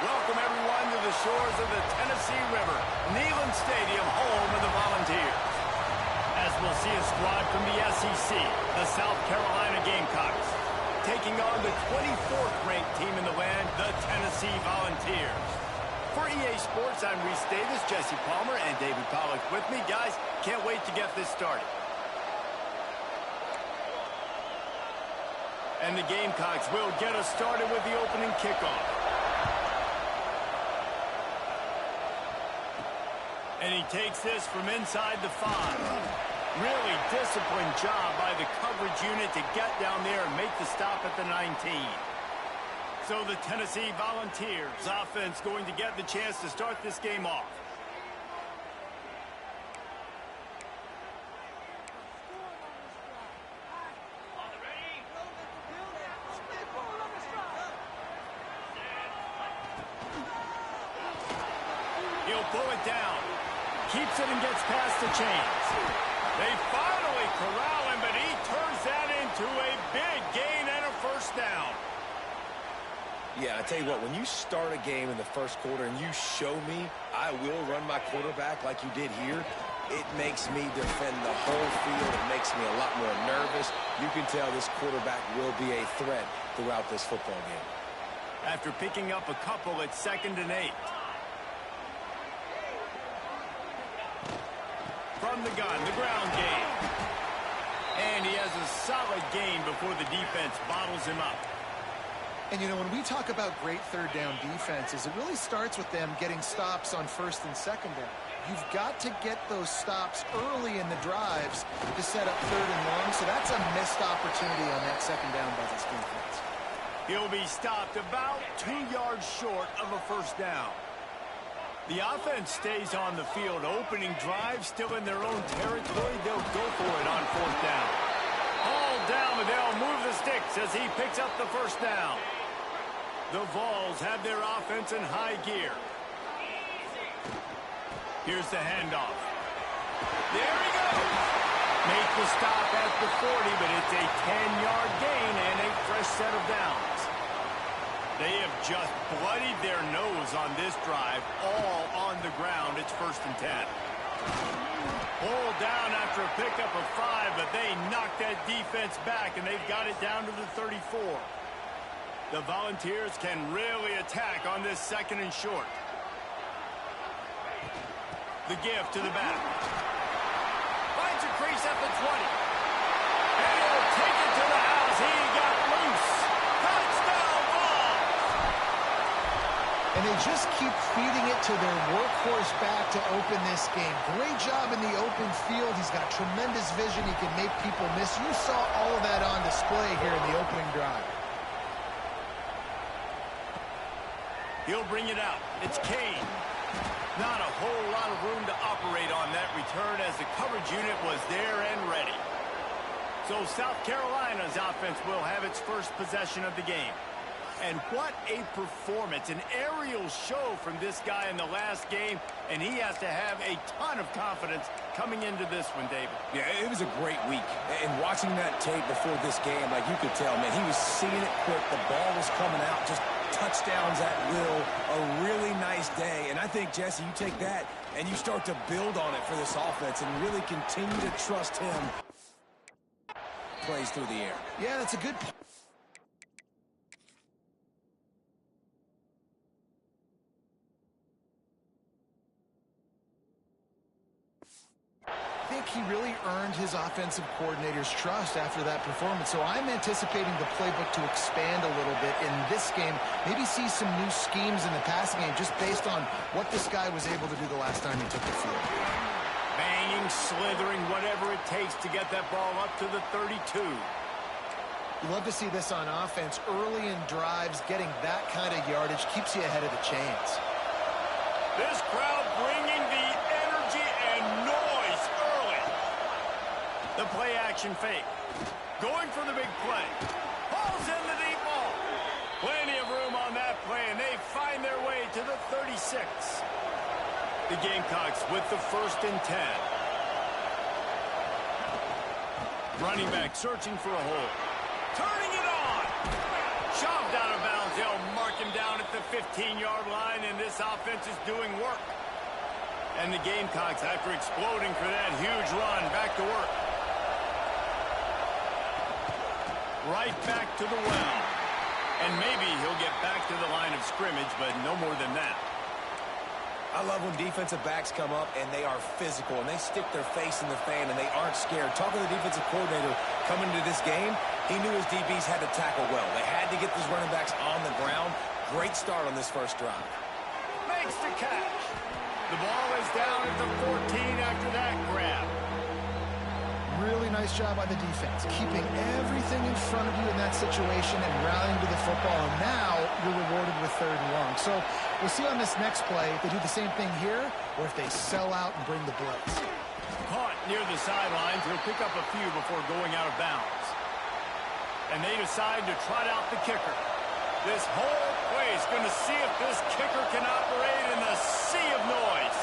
Welcome, everyone, to the shores of the Tennessee River, Neyland Stadium, home of the Volunteers. As we'll see a squad from the SEC, the South Carolina Gamecocks, taking on the 24th-ranked team in the land, the Tennessee Volunteers. For EA Sports, I'm Reese Davis, Jesse Palmer, and David Pollack with me. Guys, can't wait to get this started. And the Gamecocks will get us started with the opening kickoff. And he takes this from inside the 5. Really disciplined job by the coverage unit to get down there and make the stop at the 19. So the Tennessee Volunteers offense going to get the chance to start this game off. He'll pull it down. Keeps it and gets past the chains. They finally corral him, but he turns that into a big gain and a first down. Yeah, I tell you what, when you start a game in the first quarter and you show me I will run my quarterback like you did here, it makes me defend the whole field. It makes me a lot more nervous. You can tell this quarterback will be a threat throughout this football game. After picking up a couple at 2nd and 8. From the gun, the ground game. And he has a solid gain before the defense bottles him up. And, you know, when we talk about great third down defenses, it really starts with them getting stops on 1st and 2nd down. You've got to get those stops early in the drives to set up 3rd and long, so that's a missed opportunity on that 2nd down by this defense. He'll be stopped about 2 yards short of a first down. The offense stays on the field. Opening drive still in their own territory. They'll go for it on 4th down. Hauled down, but they'll move the sticks as he picks up the first down. The Vols have their offense in high gear. Here's the handoff. There he goes. Make the stop at the 40, but it's a 10-yard gain and a fresh set of downs. They have just bloodied their nose on this drive, all on the ground. It's 1st and 10. Pulled down after a pickup of 5, but they knocked that defense back, and they've got it down to the 34. The Volunteers can really attack on this 2nd and short. The give to the back. Finds a crease at the 20. And he'll take it to the house. He got loose. Touchdown, Vols! And they just keep feeding it to their workhorse back to open this game. Great job in the open field. He's got tremendous vision. He can make people miss. You saw all of that on display here in the opening drive. He'll bring it out. It's Kane. Not a whole lot of room to operate on that return as the coverage unit was there and ready. So South Carolina's offense will have its first possession of the game. And what a performance, an aerial show from this guy in the last game, and he has to have a ton of confidence coming into this one, David. Yeah, it was a great week. And watching that tape before this game, like you could tell, man, he was seeing it quick. The ball was coming out, just touchdowns at will. A really nice day. And I think, Jesse, you take that and you start to build on it for this offense and really continue to trust him. Plays through the air. Yeah, that's a good point. I think he really earned his offensive coordinator's trust after that performance. So I'm anticipating the playbook to expand a little bit in this game. Maybe see some new schemes in the passing game just based on what this guy was able to do the last time he took the field. Banging, slithering, whatever it takes to get that ball up to the 32. You love to see this on offense. Early in drives, getting that kind of yardage keeps you ahead of the chains. This crowd bringing the energy and noise early. The play action fake. Going for the big play. Ball's in the deep ball. Plenty of room on that play, and they find their way to the 36. The Gamecocks with the 1st and 10. Running back searching for a hole. Turning it on. Shoved out of bounds. They'll mark him down at the 15-yard line, and this offense is doing work. And the Gamecocks, after exploding for that huge run, back to work. Right back to the well. And maybe he'll get back to the line of scrimmage, but no more than that. I love when defensive backs come up and they are physical and they stick their face in the fan and they aren't scared. Talking to the defensive coordinator coming into this game, he knew his DBs had to tackle well. They had to get these running backs on the ground. Great start on this first drive. Makes the catch. The ball is down at the 14 after that grab. Really nice job by the defense, keeping everything in front of you in that situation and rallying to the football. And now you're rewarded with 3rd and long. So we'll see on this next play if they do the same thing here or if they sell out and bring the blitz. Caught near the sidelines. He'll pick up a few before going out of bounds. And they decide to trot out the kicker. This whole play is going to see if this kicker can operate in the sea of noise.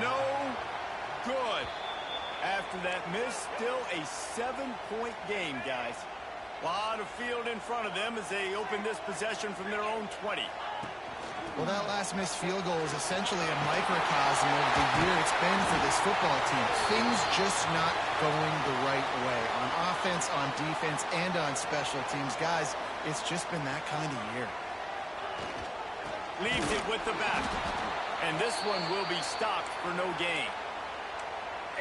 No good. After that miss, still a 7-point game, guys. A lot of field in front of them as they open this possession from their own 20. Well, that last missed field goal is essentially a microcosm of the year it's been for this football team. Things just not going the right way on offense, on defense, and on special teams. Guys, it's just been that kind of year. Leaves it with the back. And this one will be stopped for no gain.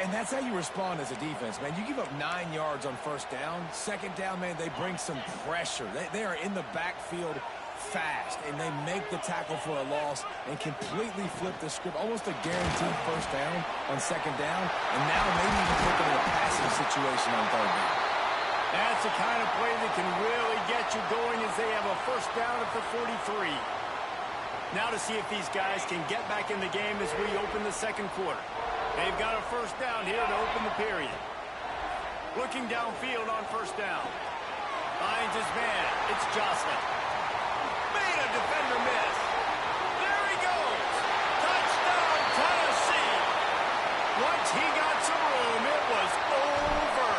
And that's how you respond as a defense, man. You give up 9 yards on 1st down. 2nd down, man, they bring some pressure. They are in the backfield fast, and they make the tackle for a loss and completely flip the script. Almost a guaranteed 1st down on 2nd down, and now maybe even put it in a passing situation on 3rd down. That's the kind of play that can really get you going as they have a 1st down at the 43. Now to see if these guys can get back in the game as we open the 2nd quarter. They've got a 1st down here to open the period. Looking downfield on 1st down. Finds his man. It's Jocelyn. Made a defender miss. There he goes. Touchdown, Tennessee. Once he got some room, it was over.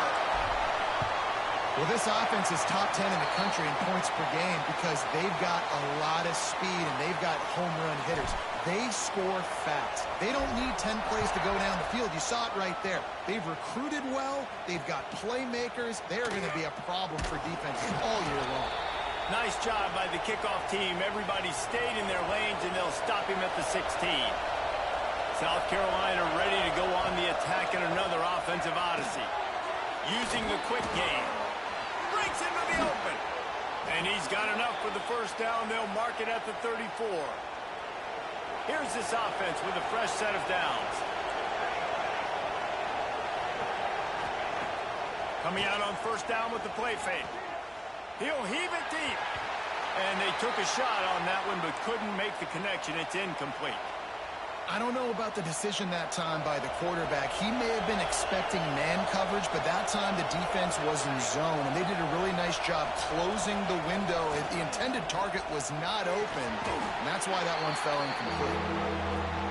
Well, this offense is top 10 in the country in points per game because they've got a lot of speed and they've got home run hitters. They score fast. They don't need 10 plays to go down the field. You saw it right there. They've recruited well. They've got playmakers. They're going to be a problem for defenses all year long. Nice job by the kickoff team. Everybody stayed in their lanes, and they'll stop him at the 16. South Carolina ready to go on the attack in another offensive odyssey. Using the quick game. Breaks into the open. And he's got enough for the 1st down. They'll mark it at the 34. Here's this offense with a fresh set of downs. Coming out on 1st down with the play fake. He'll heave it deep. And they took a shot on that one but couldn't make the connection. It's incomplete. I don't know about the decision that time by the quarterback. He may have been expecting man coverage, but that time the defense was in zone, and they did a really nice job closing the window. The intended target was not open, and that's why that one fell incomplete.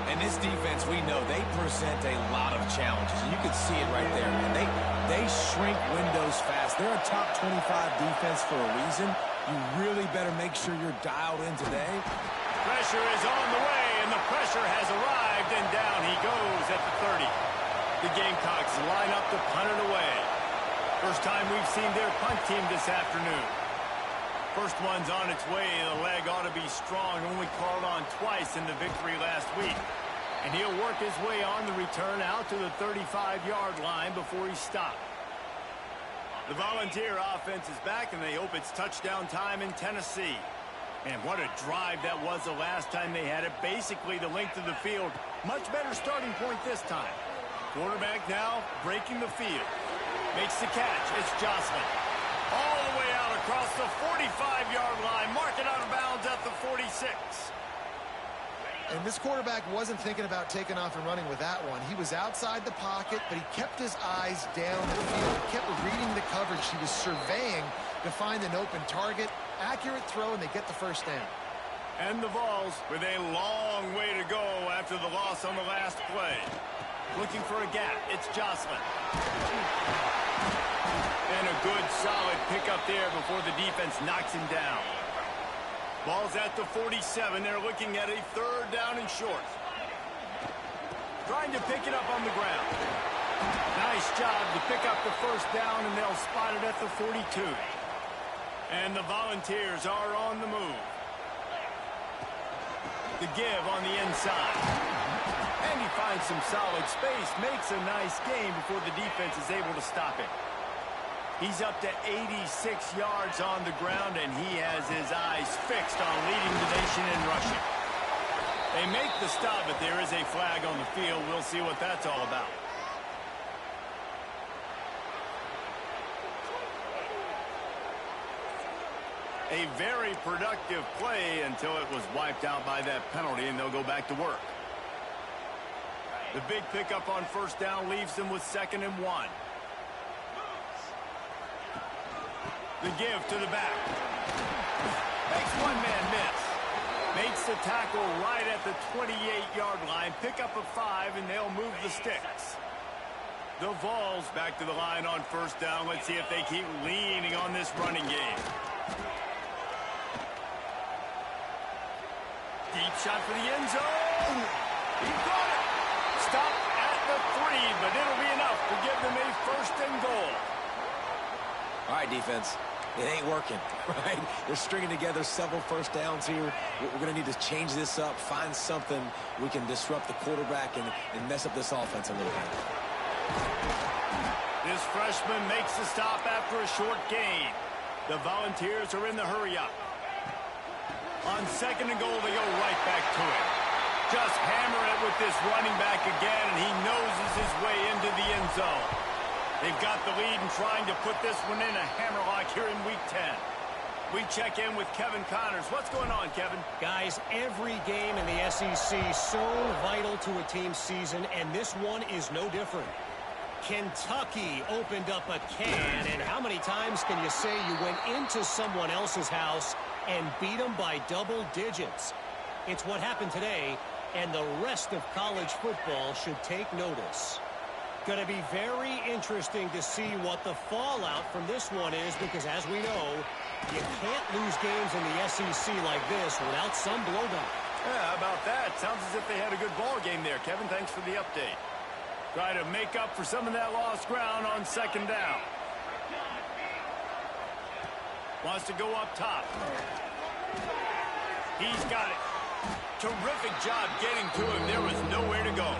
And this defense, we know, they present a lot of challenges, and you can see it right there. And they shrink windows fast. They're a top 25 defense for a reason. You really better make sure you're dialed in today. Pressure is on the way, and the pressure has arrived, and down he goes at the 30. The Gamecocks line up to punt it away. First time we've seen their punt team this afternoon. First one's on its way. The leg ought to be strong, only called on twice in the victory last week. And he'll work his way on the return out to the 35-yard line before he's stopped. The Volunteer offense is back, and they hope it's touchdown time in Tennessee. And what a drive that was the last time they had it. Basically the length of the field. Much better starting point this time. Quarterback now breaking the field. Makes the catch. It's Jocelyn. All the way out across the 45-yard line. Mark it out of bounds at the 46. And this quarterback wasn't thinking about taking off and running with that one. He was outside the pocket, but he kept his eyes down the field. He kept reading the coverage. He was surveying to find an open target. Accurate throw, and they get the 1st down. And the Vols with a long way to go after the loss on the last play. Looking for a gap. It's Jocelyn. And a good solid pickup there before the defense knocks him down. Ball's at the 47. They're looking at a third down and short. Trying to pick it up on the ground. Nice job to pick up the first down, and they'll spot it at the 42. And the Volunteers are on the move. The give on the inside. And he finds some solid space, makes a nice gain before the defense is able to stop him. He's up to 86 yards on the ground, and he has his eyes fixed on leading the nation in rushing. They make the stop, but there is a flag on the field. We'll see what that's all about. A very productive play until it was wiped out by that penalty, and they'll go back to work. The big pickup on first down leaves them with 2nd and 1. The give to the back. Makes one man miss. Makes the tackle right at the 28-yard line. Pick up a 5, and they'll move the sticks. The Vols back to the line on first down. Let's see if they keep leaning on this running game. Deep shot for the end zone. He got it. Stop at the 3, but it'll be enough to give them a 1st and goal. All right, defense. It ain't working, right? They're stringing together several first downs here. We're going to need to change this up, find something we can disrupt the quarterback and mess up this offense a little bit. This freshman makes the stop after a short gain. The Volunteers are in the hurry-up. On 2nd and goal, they go right back to it. Just hammer it with this running back again, and he noses his way into the end zone. They've got the lead and trying to put this one in a hammerlock here in Week 10. We check in with Kevin Connors. What's going on, Kevin? Guys, every game in the SEC so vital to a team's season, and this one is no different. Kentucky opened up a can, and how many times can you say you went into someone else's house and beat them by double digits? It's what happened today, and the rest of college football should take notice. Going to be very interesting to see what the fallout from this one is, because as we know, you can't lose games in the SEC like this without some blowback. Yeah, how about that? Sounds as if they had a good ball game there, Kevin. Thanks for the update. Try to make up for some of that lost ground on 2nd down. Wants to go up top. He's got it. Terrific job getting to him. There was nowhere to go.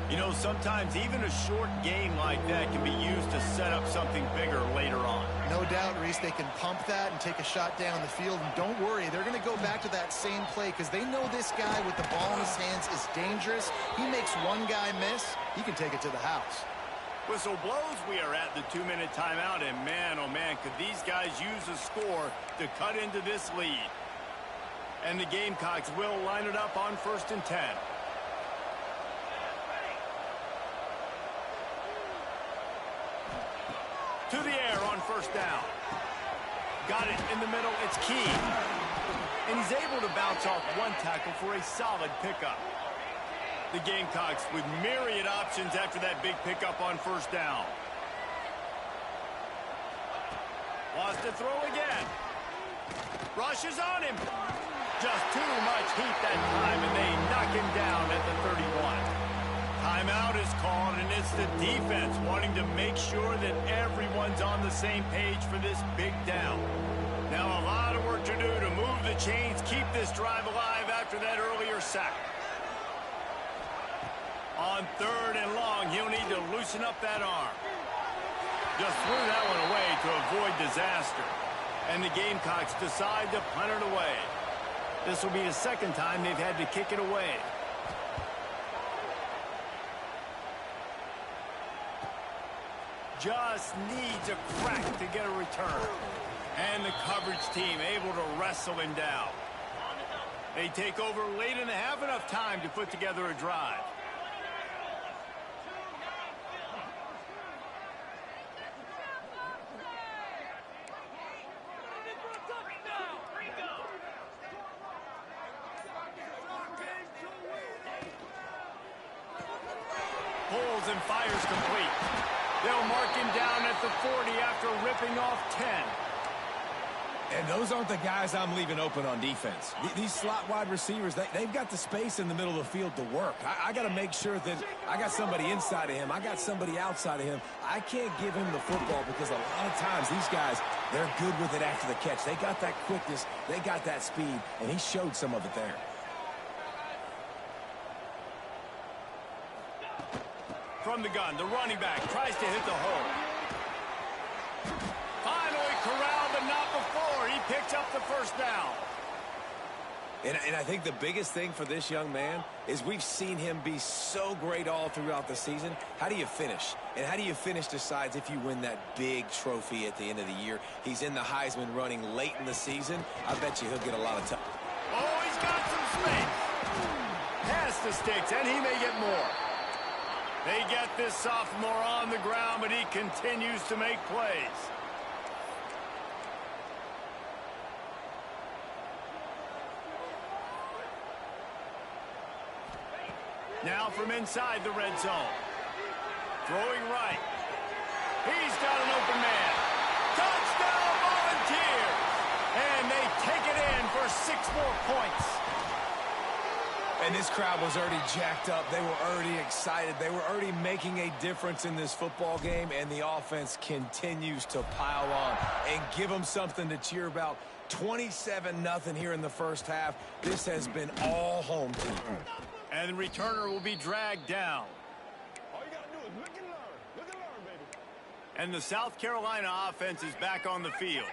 You know, sometimes even a short game like that can be used to set up something bigger later on. No doubt, Reese, they can pump that and take a shot down the field. And don't worry, they're going to go back to that same play because they know this guy with the ball in his hands is dangerous. He makes one guy miss, he can take it to the house. Whistle blows. We are at the 2-minute timeout, and man, oh man, could these guys use a score to cut into this lead. And the Gamecocks will line it up on 1st and 10. To the air on first down. Got it in the middle. It's key. And he's able to bounce off one tackle for a solid pickup. The Gamecocks with myriad options after that big pickup on first down. Wants to throw again. Rushes on him. Just too much heat that time, and they knock him down at the 31. Timeout is called, and it's the defense wanting to make sure that everyone's on the same page for this big down. Now a lot of work to do to move the chains, keep this drive alive after that earlier sack. On 3rd and long, he'll need to loosen up that arm. Just threw that one away to avoid disaster. And the Gamecocks decide to punt it away. This will be the 2nd time they've had to kick it away. Just needs a crack to get a return. And the coverage team able to wrestle him down. They take over late and have enough time to put together a drive. Pulls and fires complete. They'll mark him down at the 40 after ripping off 10. And those aren't the guys I'm leaving open on defense. These slot wide receivers, they've got the space in the middle of the field to work. I got to make sure that I got somebody inside of him. I got somebody outside of him. I can't give him the football because a lot of times these guys, they're good with it after the catch. They got that quickness. They got that speed, and he showed some of it there. From the gun, the running back tries to hit the hole. Finally corralled, but not before. He picks up the first down. And I think the biggest thing for this young man is we've seen him be so great all throughout the season. How do you finish? And how do you finish decides if you win that big trophy at the end of the year. He's in the Heisman running late in the season. I bet you he'll get a lot of time. Oh, he's got some space. Pass the sticks, and he may get more. They get this sophomore on the ground, but he continues to make plays. Now from inside the red zone. Throwing right. He's got an open man. Touchdown Volunteers! And they take it in for 6 more points. And this crowd was already jacked up. They were already excited. They were already making a difference in this football game, and the offense continues to pile on and give them something to cheer about. 27-0 here in the first half. This has been all home team. And the returner will be dragged down. All you gotta do is look and learn. Look and learn, baby. And the South Carolina offense is back on the field.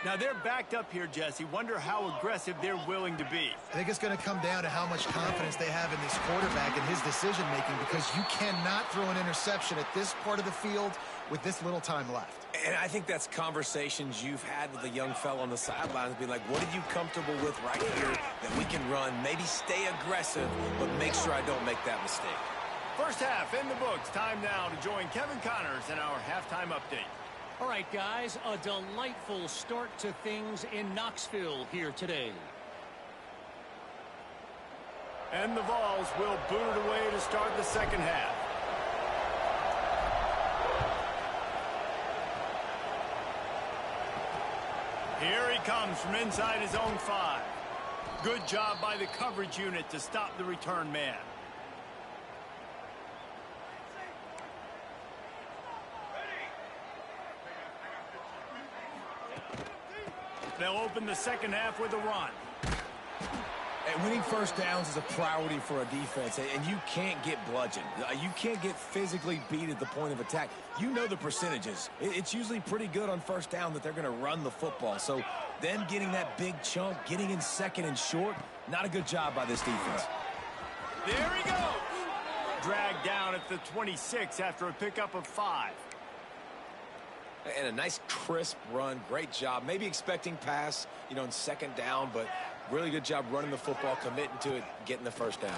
Now they're backed up here, Jesse. Wonder how aggressive they're willing to be. I think it's going to come down to how much confidence they have in this quarterback and his decision-making, because you cannot throw an interception at this part of the field with this little time left. And I think that's conversations you've had with a young fellow on the sidelines, be like, what are you comfortable with right here that we can run? Maybe stay aggressive, but make sure I don't make that mistake. First half in the books. Time now to join Kevin Connors in our halftime update. All right, guys, a delightful start to things in Knoxville here today. And the Vols will boot it away to start the second half. Here he comes from inside his own 5. Good job by the coverage unit to stop the return man. They'll open the second half with a run. And winning first downs is a priority for a defense, and you can't get bludgeoned. You can't get physically beat at the point of attack. You know the percentages. It's usually pretty good on first down that they're going to run the football. So them getting that big chunk, getting in second and short, not a good job by this defense. There he goes. Dragged down at the 26 after a pickup of 5. And a nice crisp run. Great job. Maybe expecting pass, in second down, but really good job running the football, committing to it, getting the first down.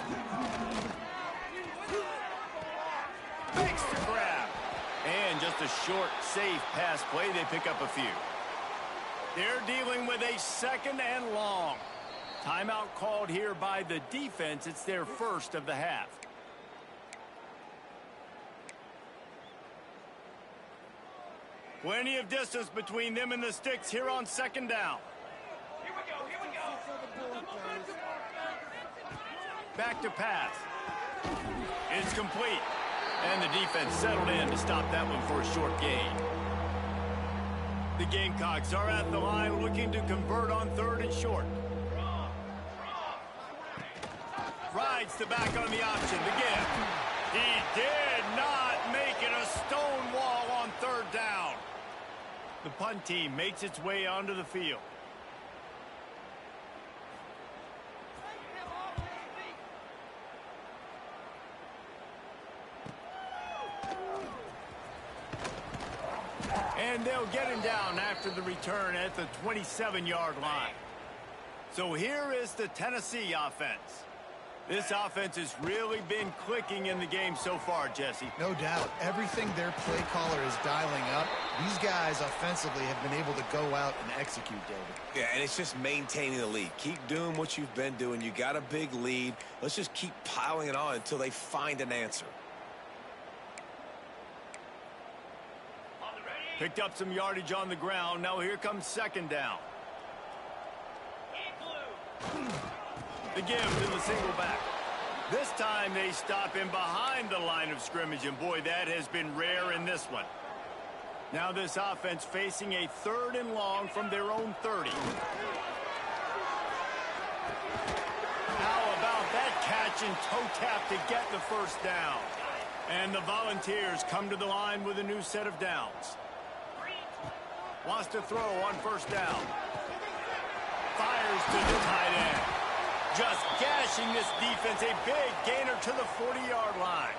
Makes the grab. And just a short, safe pass play. They pick up a few. They're dealing with a second and long. Timeout called here by the defense. It's their first of the half. Plenty of distance between them and the sticks here on second down. Here we go. Back to pass. It's complete. And the defense settled in to stop that one for a short gain. The Gamecocks are at the line looking to convert on 3rd and short. Rides the back on the option. The give. He did not make it a stone wall on 3rd down. The punt team makes its way onto the field. And they'll get him down after the return at the 27-yard line. So here is the Tennessee offense. This offense has really been clicking in the game so far, Jesse. No doubt. Everything their play caller is dialing up, these guys offensively have been able to go out and execute, David. Yeah, and it's just maintaining the lead. Keep doing what you've been doing. You got a big lead. Let's just keep piling it on until they find an answer. Picked up some yardage on the ground. Now here comes second down. The give to the single back. This time they stop him behind the line of scrimmage, and boy, that has been rare in this one. Now this offense facing a 3rd and long from their own 30. How about that catch and toe tap to get the first down? And the Volunteers come to the line with a new set of downs. Wants to throw on first down. Fires to the tight end. Just gashing this defense. A big gainer to the 40-yard line.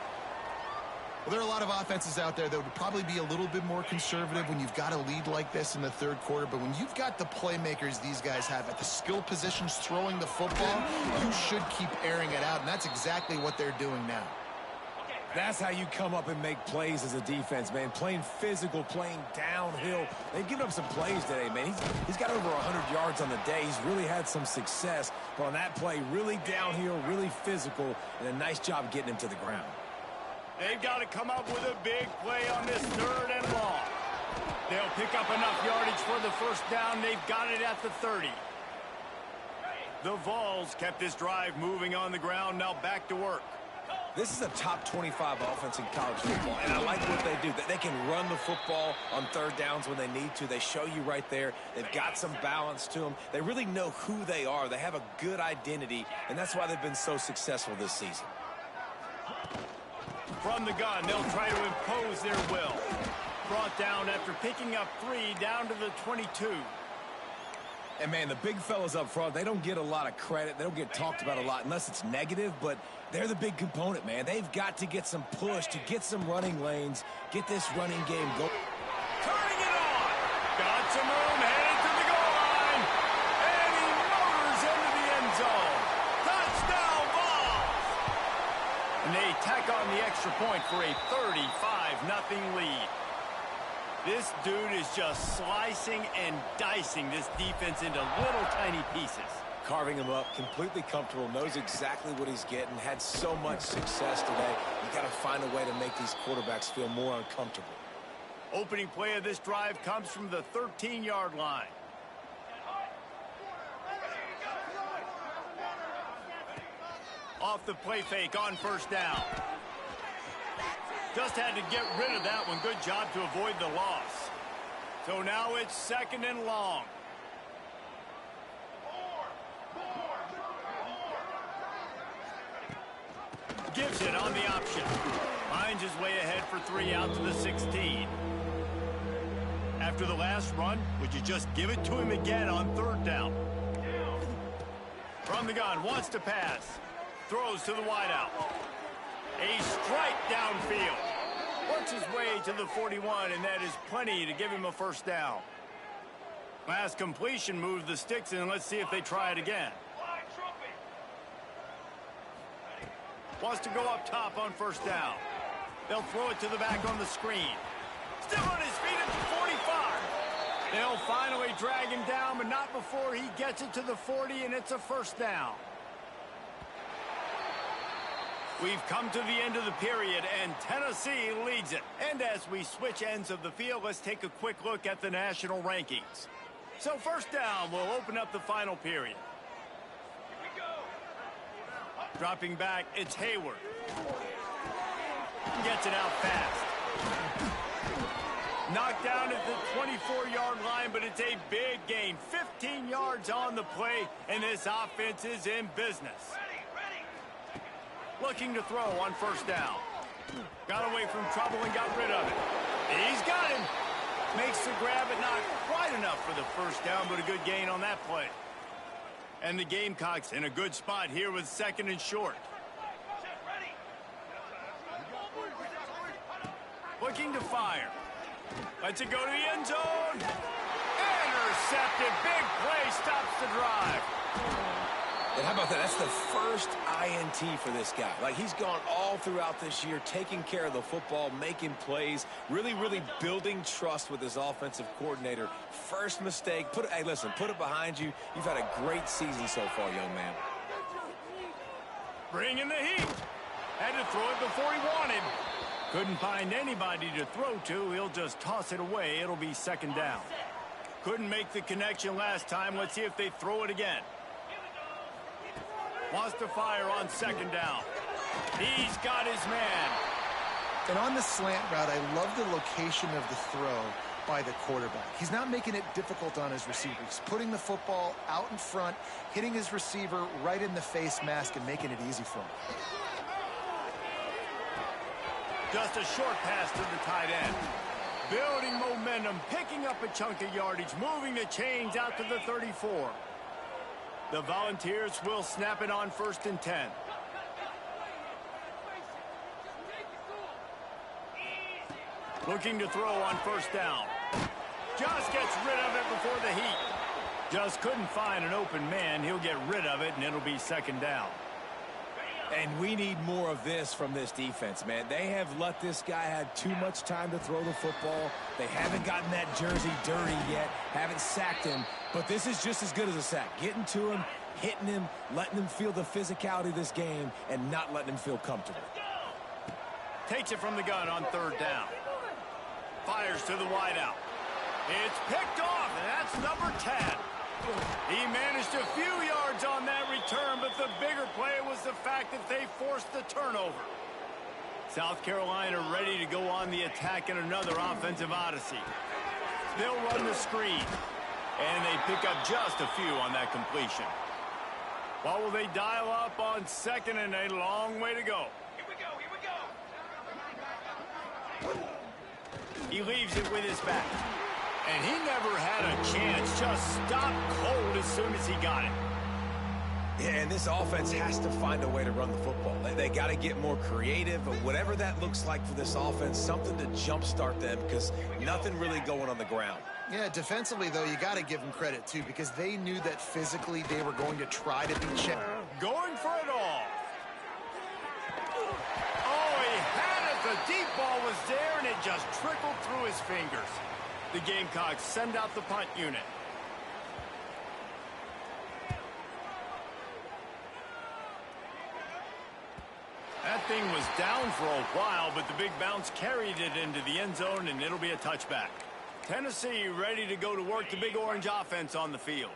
Well, there are a lot of offenses out there that would probably be a little bit more conservative when you've got a lead like this in the 3rd quarter. But when you've got the playmakers these guys have at the skill positions throwing the football, you should keep airing it out. And that's exactly what they're doing now. That's how you come up and make plays as a defense, man. Playing physical, playing downhill. They've given up some plays today, man. He's got over 100 yards on the day. He's really had some success. But on that play, really downhill, really physical, and a nice job getting him to the ground. They've got to come up with a big play on this 3rd and long. They'll pick up enough yardage for the first down. They've got it at the 30. The Vols kept this drive moving on the ground. Now back to work. This is a top 25 offense in college football, and I like what they do. They can run the football on 3rd downs when they need to. They show you right there. They've got some balance to them. They really know who they are. They have a good identity, and that's why they've been so successful this season. From the gun, they'll try to impose their will. Brought down after picking up 3 down to the 22. And, man, the big fellas up front, they don't get a lot of credit. They don't get talked about a lot unless it's negative, but they're the big component, man. They've got to get some push, to get some running lanes, get this running game going. Turning it on. Got some room, headed to the goal line. And he motors into the end zone. Touchdown, Vols! And they tack on the extra point for a 35-0 lead. This dude is just slicing and dicing this defense into little tiny pieces. Carving him up, completely comfortable, knows exactly what he's getting, had so much success today. You got to find a way to make these quarterbacks feel more uncomfortable. Opening play of this drive comes from the 13-yard line. Off the play fake on first down. Just had to get rid of that one. Good job to avoid the loss. So now it's 2nd and long. Gives it on the option. Finds his way ahead for 3 out to the 16. After the last run, would you just give it to him again on 3rd down? From the gun, wants to pass. Throws to the wideout. A strike downfield. Works his way to the 41, and that is plenty to give him a first down. Last completion moves the sticks, and let's see if they try it again. Wants to go up top on first down. They'll throw it to the back on the screen. Still on his feet at the 45. They'll finally drag him down, but not before he gets it to the 40, and it's a first down. We've come to the end of the period, and Tennessee leads it. And as we switch ends of the field, let's take a quick look at the national rankings. So first down will open up the final period. Dropping back, it's Hayward. Gets it out fast. Knocked down at the 24-yard line, but it's a big gain. 15 yards on the play, and this offense is in business. Looking to throw on first down. Got away from trouble and got rid of it. He's got him. Makes the grab, but not quite enough for the first down, but a good gain on that play. And the Gamecocks in a good spot here with 2nd and short. Looking to fire. Lets it go to the end zone. Intercepted. Big play stops the drive. And how about that? That's the first INT for this guy. Like, he's gone all throughout this year, taking care of the football, making plays, really, really building trust with his offensive coordinator. First mistake. Hey, listen, put it behind you. You've had a great season so far, young man. Bringing the heat. Had to throw it before he wanted. Couldn't find anybody to throw to. He'll just toss it away. It'll be second down. Couldn't make the connection last time. Let's see if they throw it again. Wants to fire on second down. He's got his man. And on the slant route, I love the location of the throw by the quarterback. He's not making it difficult on his receiver. He's putting the football out in front, hitting his receiver right in the face mask and making it easy for him. Just a short pass to the tight end. Building momentum, picking up a chunk of yardage, moving the chains out to the 34. The Volunteers will snap it on 1st and 10. Looking to throw on 1st down. Just gets rid of it before the heat. Just couldn't find an open man. He'll get rid of it, and it'll be second down. And we need more of this from this defense, man. They have let this guy have too much time to throw the football. They haven't gotten that jersey dirty yet, haven't sacked him. But this is just as good as a sack. Getting to him, hitting him, letting him feel the physicality of this game, and not letting him feel comfortable. Takes it from the gun on 3rd down. Fires to the wideout. It's picked off, and that's number 10. He managed a few yards on that return, but the bigger play was the fact that they forced the turnover. South Carolina ready to go on the attack in another offensive odyssey. They'll run the screen, and they pick up just a few on that completion. What will they dial up on 2nd and a long way to go? Here we go, here we go. He leaves it with his back. And he never had a chance. Just stopped cold as soon as he got it. Yeah, and this offense has to find a way to run the football. They got to get more creative, but whatever that looks like for this offense, something to jumpstart them because nothing really going on the ground. Yeah, defensively, though, you got to give them credit, too, because they knew that physically they were going to try to be checked. Going for it all. Oh, he had it. The deep ball was there, and it just trickled through his fingers. The Gamecocks send out the punt unit. That thing was down for a while, but the big bounce carried it into the end zone, and it'll be a touchback. Tennessee ready to go to work the Big Orange offense on the field.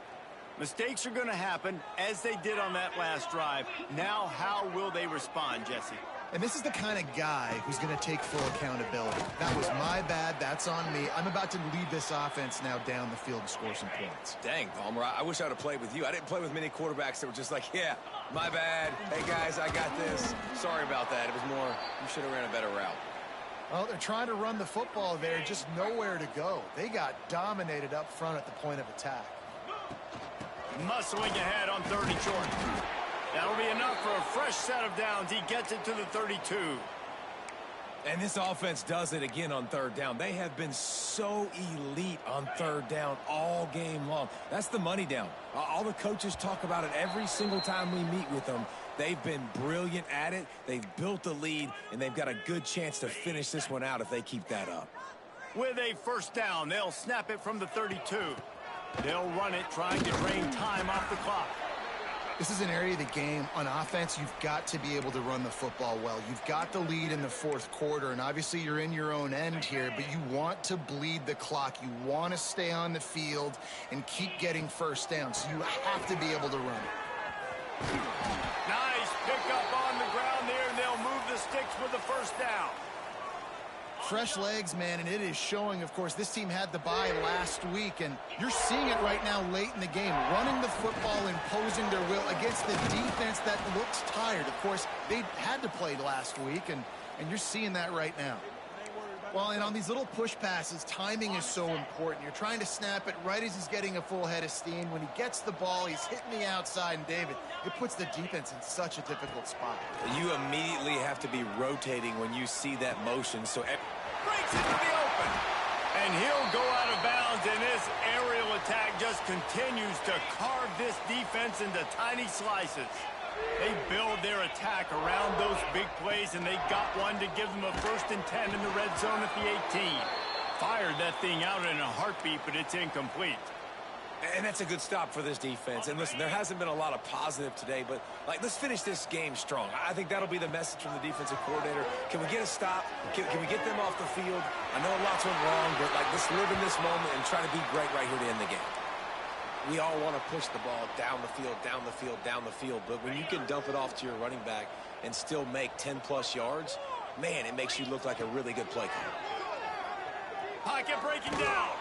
Mistakes are going to happen, as they did on that last drive. Now, how will they respond, Jesse? And this is the kind of guy who's going to take full accountability. That was my bad. That's on me. I'm about to lead this offense now down the field and score some points. Dang, Palmer, I wish I would have played with you. I didn't play with many quarterbacks that were just like, yeah, my bad. Hey, guys, I got this. Sorry about that. It was more, you should have ran a better route. Well, they're trying to run the football there, just nowhere to go. They got dominated up front at the point of attack. Muscling ahead on 3rd and short. That'll be enough for a fresh set of downs. He gets it to the 32. And this offense does it again on 3rd down. They have been so elite on 3rd down all game long. That's the money down. All the coaches talk about it every single time we meet with them. They've been brilliant at it. They've built the lead, and they've got a good chance to finish this one out if they keep that up. With a 1st down, they'll snap it from the 32. They'll run it, trying to drain time off the clock. This is an area of the game. On offense, you've got to be able to run the football well. You've got the lead in the 4th quarter, and obviously you're in your own end here, but you want to bleed the clock. You want to stay on the field and keep getting 1st down, so you have to be able to run it. Nice pickup on the ground there, and they'll move the sticks with the 1st down. Fresh legs, man, and it is showing. Of course, this team had the bye last week, and you're seeing it right now late in the game. Running the football, imposing their will against the defense that looks tired. Of course, they had to play last week, and you're seeing that right now. Well, and on these little push passes, timing is so important. You're trying to snap it right as he's getting a full head of steam. When he gets the ball, he's hitting the outside, and David, it puts the defense in such a difficult spot. You immediately have to be rotating when you see that motion. So Breaks into the open. And he'll go out of bounds, and this aerial attack just continues to carve this defense into tiny slices. They build their attack around those big plays, and they got one to give them a 1st and 10 in the red zone at the 18. Fired that thing out in a heartbeat, but it's incomplete. And that's a good stop for this defense. And listen, there hasn't been a lot of positive today, but, like, let's finish this game strong. I think that'll be the message from the defensive coordinator. Can we get a stop? Can we get them off the field? I know lots went wrong, but, like, let's live in this moment and try to be great right here to end the game. We all want to push the ball down the field, down the field, down the field, but when you can dump it off to your running back and still make 10-plus yards, man, it makes you look like a really good play caller. Pocket breaking down.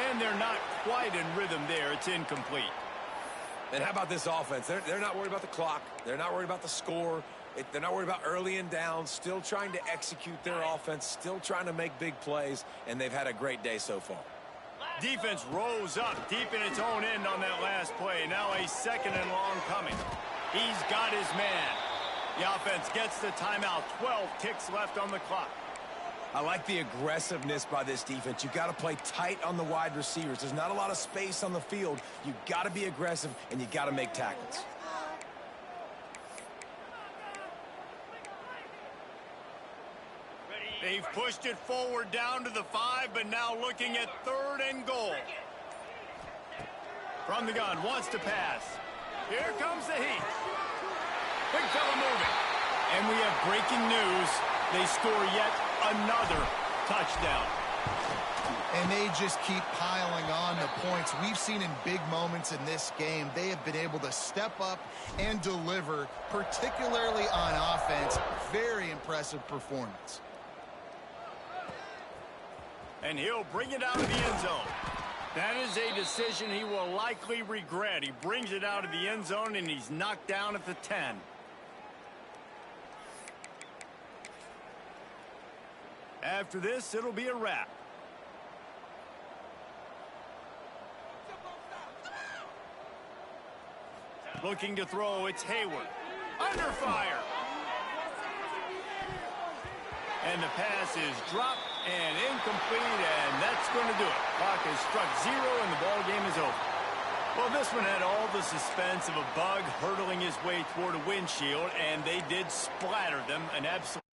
And they're not quite in rhythm there. It's incomplete. And how about this offense? They're not worried about the clock. They're not worried about the score. They're not worried about early and down. Still trying to execute their offense. Still trying to make big plays. And they've had a great day so far. Defense rose up deep in its own end on that last play. Now a second and long coming. He's got his man. The offense gets the timeout. 12 ticks left on the clock. I like the aggressiveness by this defense. You've got to play tight on the wide receivers. There's not a lot of space on the field. You've got to be aggressive, and you've got to make tackles. They've pushed it forward down to the 5, but now looking at 3rd and goal. From the gun, wants to pass. Here comes the heat. Big fella moving. And we have breaking news. They score yet another touchdown. And they just keep piling on the points. We've seen in big moments in this game, they have been able to step up and deliver, particularly on offense. Very impressive performance. And he'll bring it out of the end zone. That is a decision he will likely regret. He brings it out of the end zone, and he's knocked down at the 10. After this, it'll be a wrap. Looking to throw, it's Hayward. Under fire. And the pass is dropped and incomplete, and that's going to do it. Clock has struck 0, and the ball game is over. Well, this one had all the suspense of a bug hurtling his way toward a windshield, and they did splatter them an absolute